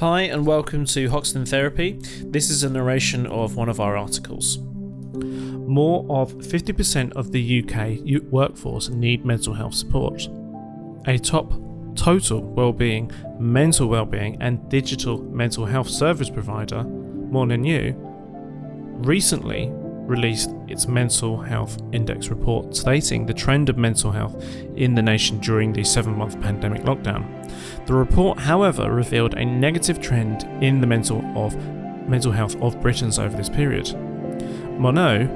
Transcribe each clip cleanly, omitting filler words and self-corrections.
Hi and welcome to Hoxton Therapy. This is a narration of one of our articles. More of 50% of the UK workforce need mental health support. A top total wellbeing, mental wellbeing and digital mental health service provider, More Than You, recently released its mental health index report stating the trend of mental health in the nation during the 7-month pandemic lockdown. The report, however, revealed a negative trend in the mental health of Britons over this period. Mono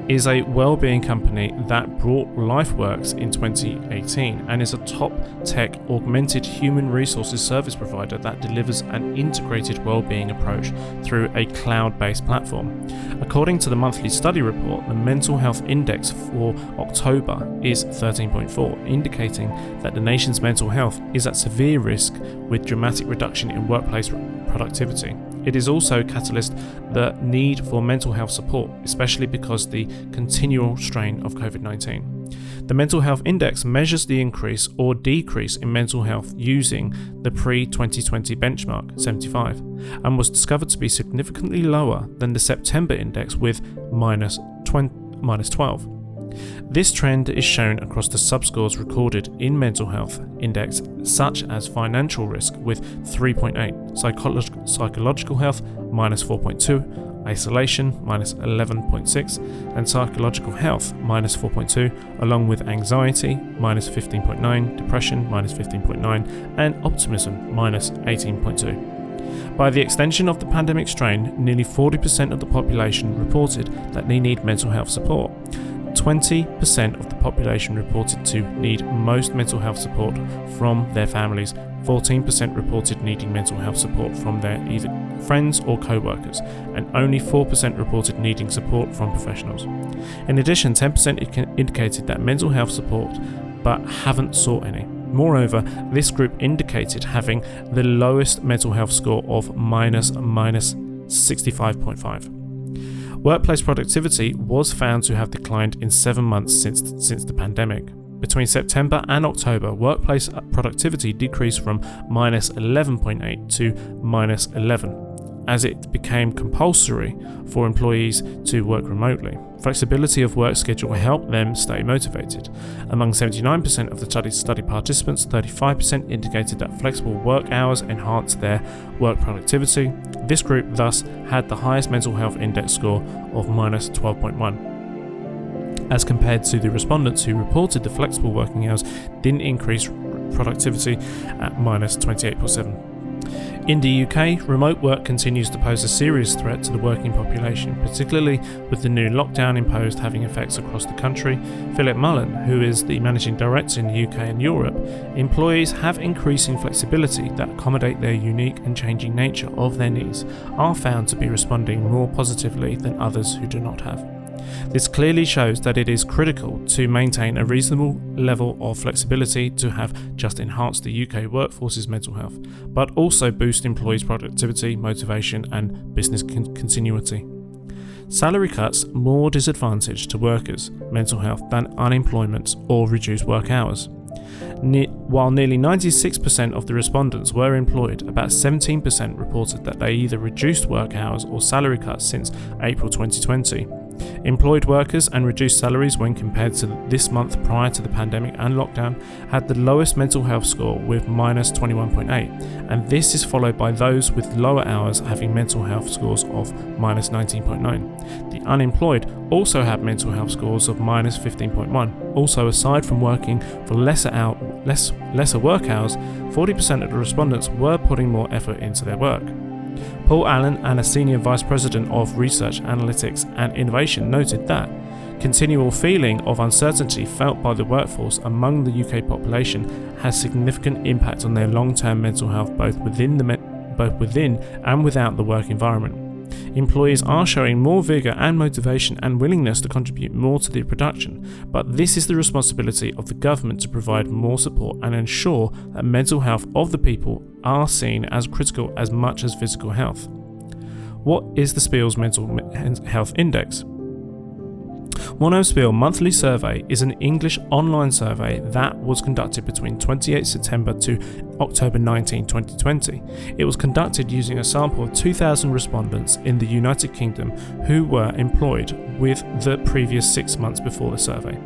is a wellbeing company that brought LifeWorks in 2018 and is a top tech augmented human resources service provider that delivers an integrated wellbeing approach through a cloud-based platform. According to the monthly study report, the mental health index for October is 13.4, indicating that the nation's mental health is at severe risk with dramatic reduction in workplace productivity. It is also catalyzed the need for mental health support, especially because the continual strain of COVID-19. The Mental Health Index measures the increase or decrease in mental health using the pre-2020 benchmark, 75, and was discovered to be significantly lower than the September index with minus 12. This trend is shown across the subscores recorded in mental health index, such as financial risk with 3.8, psychological health minus 4.2, isolation minus 11.6, and psychological health minus 4.2, along with anxiety minus 15.9, depression minus 15.9, and optimism minus 18.2. By the extension of the pandemic strain, nearly 40% of the population reported that they need mental health support. 20% of the population reported to need most mental health support from their families, 14% reported needing mental health support from their either friends or co-workers, and only 4% reported needing support from professionals. In addition, 10% indicated that mental health support but haven't sought any. Moreover, this group indicated having the lowest mental health score of minus 65.5. Workplace productivity was found to have declined in 7 months since the pandemic. Between September and October, workplace productivity decreased from minus 11.8 to minus 11, as it became compulsory for employees to work remotely. Flexibility of work schedule helped them stay motivated. Among 79% of the study participants, 35% indicated that flexible work hours enhanced their work productivity. This group thus had the highest mental health index score of minus 12.1, as compared to the respondents who reported the flexible working hours didn't increase productivity at minus 28.7. In the UK, remote work continues to pose a serious threat to the working population, particularly with the new lockdown imposed having effects across the country. Philip Mullen, who is the managing director in the UK and Europe, employees have increasing flexibility that accommodate their unique and changing nature of their needs, are found to be responding more positively than others who do not have. This clearly shows that it is critical to maintain a reasonable level of flexibility to have just enhanced the UK workforce's mental health, but also boost employees' productivity, motivation, and business continuity. Salary cuts more disadvantage to workers' mental health than unemployment or reduced work hours. While nearly 96% of the respondents were employed, about 17% reported that they either reduced work hours or salary cuts since April 2020. Employed workers and reduced salaries when compared to this month prior to the pandemic and lockdown had the lowest mental health score with minus 21.8, and this is followed by those with lower hours having mental health scores of minus 19.9. The unemployed also had mental health scores of minus 15.1. Also, aside from working for lesser work hours, 40% of the respondents were putting more effort into their work. Paul Allen, and a Senior Vice President of Research, Analytics and Innovation, noted that continual feeling of uncertainty felt by the workforce among the UK population has significant impact on their long-term mental health both within and without the work environment. Employees are showing more vigour and motivation and willingness to contribute more to the production, but this is the responsibility of the government to provide more support and ensure that mental health of the people are seen as critical as much as physical health. What is the Spiel's Mental Health Index? Monospiel Monthly Survey is an English online survey that was conducted between 28 September to October 19, 2020. It was conducted using a sample of 2,000 respondents in the United Kingdom who were employed with the previous 6 months before the survey.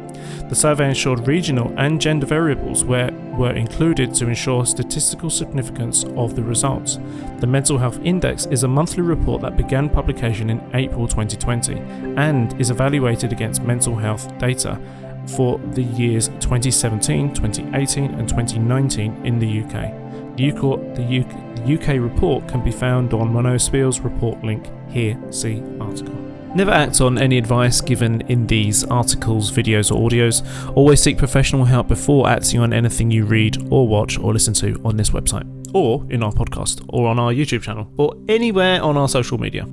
The survey ensured regional and gender variables were included to ensure statistical significance of the results. The Mental Health Index is a monthly report that began publication in April 2020 and is evaluated against mental health data for the years 2017, 2018 and 2019 in the UK. The UK report can be found on Monospiel's report link here, see article. Never act on any advice given in these articles, videos or audios. Always seek professional help before acting on anything you read or watch or listen to on this website, or in our podcast, or on our YouTube channel, or anywhere on our social media.